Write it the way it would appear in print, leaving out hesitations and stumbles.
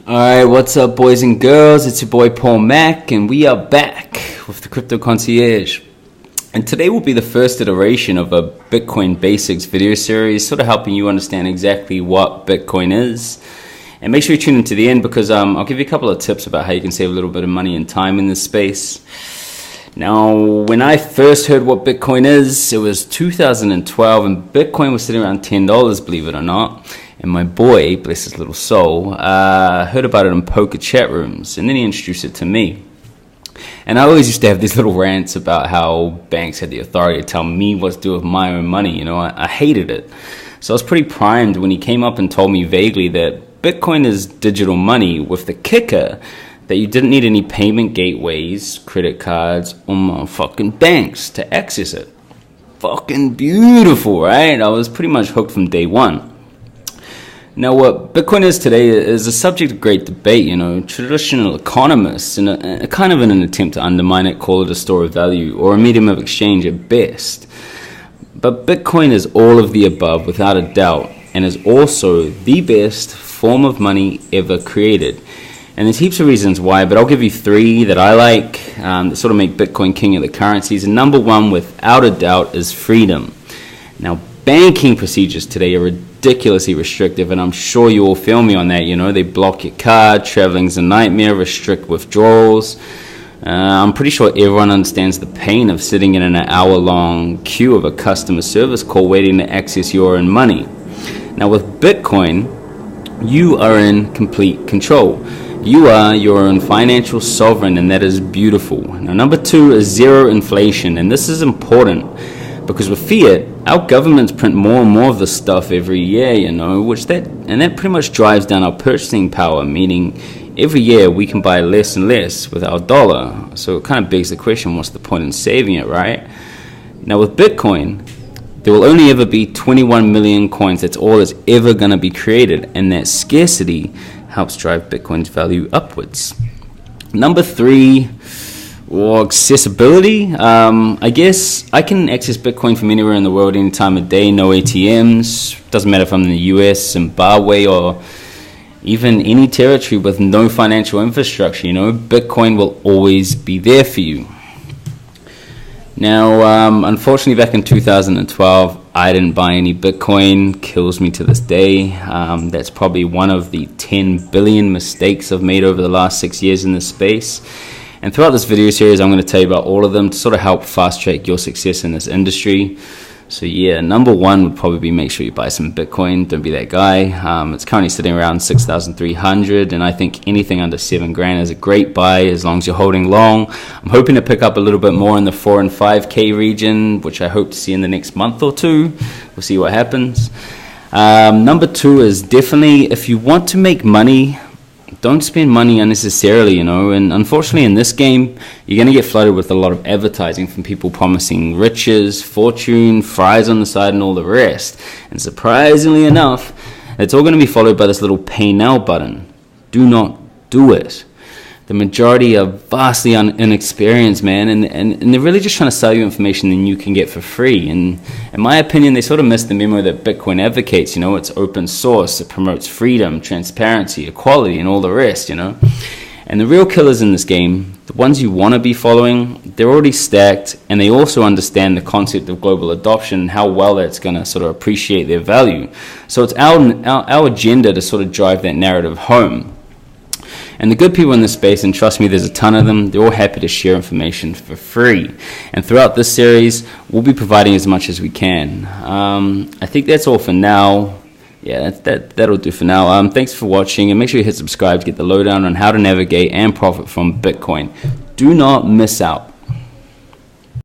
Alright, what's up, boys and girls? It's your boy Paulie Mak, and we are back with the Crypto Concierge. And today will be the first iteration of a Bitcoin Basics video series, sort of helping you understand exactly what Bitcoin is. And make sure you tune in to the end because I'll give you a couple of tips about how you can save a little bit of money and time in this space. Now, when I first heard what Bitcoin is, it was 2012, and Bitcoin was sitting around $10, believe it or not. And my boy, bless his little soul, heard about it in poker chat rooms, and then he introduced it to me. And I always used to have these little rants about how banks had the authority to tell me what to do with my own money. You know, I hated it. So I was pretty primed when he came up and told me vaguely that Bitcoin is digital money, with the kicker that you didn't need any payment gateways, credit cards, or motherfucking banks to access it. Fucking beautiful, right? I was pretty much hooked from day one. Now, what Bitcoin is today is a subject of great debate. You know, traditional economists, in a kind of in an attempt to undermine it, call it a store of value or a medium of exchange at best. But Bitcoin is all of the above, without a doubt, and is also the best form of money ever created. And there's heaps of reasons why, but I'll give you three that I like that sort of make Bitcoin king of the currencies. And number one, without a doubt, is freedom. Now, banking procedures today are ridiculously restrictive, and I'm sure you all feel me on that. You know, they block your card, traveling's a nightmare, restrict withdrawals. I'm pretty sure everyone understands the pain of sitting in an hour-long queue of a customer service call waiting to access your own money. Now, with Bitcoin, you are in complete control. You are your own financial sovereign, and that is beautiful. Now, number two is zero inflation, and this is important because with fiat, our governments print more and more of this stuff every year, you know, that pretty much drives down our purchasing power, meaning every year we can buy less and less with our dollar. So it kind of begs the question, what's the point in saving it, right? Now, with Bitcoin, there will only ever be 21 million coins. That's all that's ever going to be created, and that scarcity helps drive Bitcoin's value upwards. Number three, accessibility. I guess I can access Bitcoin from anywhere in the world, any time of day, no ATMs. Doesn't matter if I'm in the US, Zimbabwe, or even any territory with no financial infrastructure. You know, Bitcoin will always be there for you. Now, unfortunately, back in 2012, I didn't buy any Bitcoin. Kills me to this day. That's probably one of the 10 billion mistakes I've made over the last 6 years in this space. And throughout this video series, I'm going to tell you about all of them to sort of help fast track your success in this industry. So yeah, number one would probably be make sure you buy some Bitcoin. Don't be that guy. It's currently sitting around 6,300, and I think anything under 7 grand is a great buy as long as you're holding long. I'm hoping to pick up a little bit more in the 4 and 5K region, which I hope to see in the next month or two. We'll see what happens. Number two is definitely, if you want to make money, don't spend money unnecessarily, you know. And unfortunately in this game, you're going to get flooded with a lot of advertising from people promising riches, fortune, fries on the side, and all the rest. And surprisingly enough, it's all going to be followed by this little pay now button. Do not do it. The majority are vastly inexperienced, man, and they're really just trying to sell you information that you can get for free. And in my opinion, they sort of missed the memo that Bitcoin advocates. You know, it's open source, it promotes freedom, transparency, equality, and all the rest, you know. And the real killers in this game, the ones you want to be following, they're already stacked, and they also understand the concept of global adoption and how well that's going to sort of appreciate their value. So it's our agenda to sort of drive that narrative home. And the good people in this space, and trust me, there's a ton of them, they're all happy to share information for free. And throughout this series, we'll be providing as much as we can. I think that's all for now. Yeah, that'll do for now. Thanks for watching, and make sure you hit subscribe to get the lowdown on how to navigate and profit from Bitcoin. Do not miss out.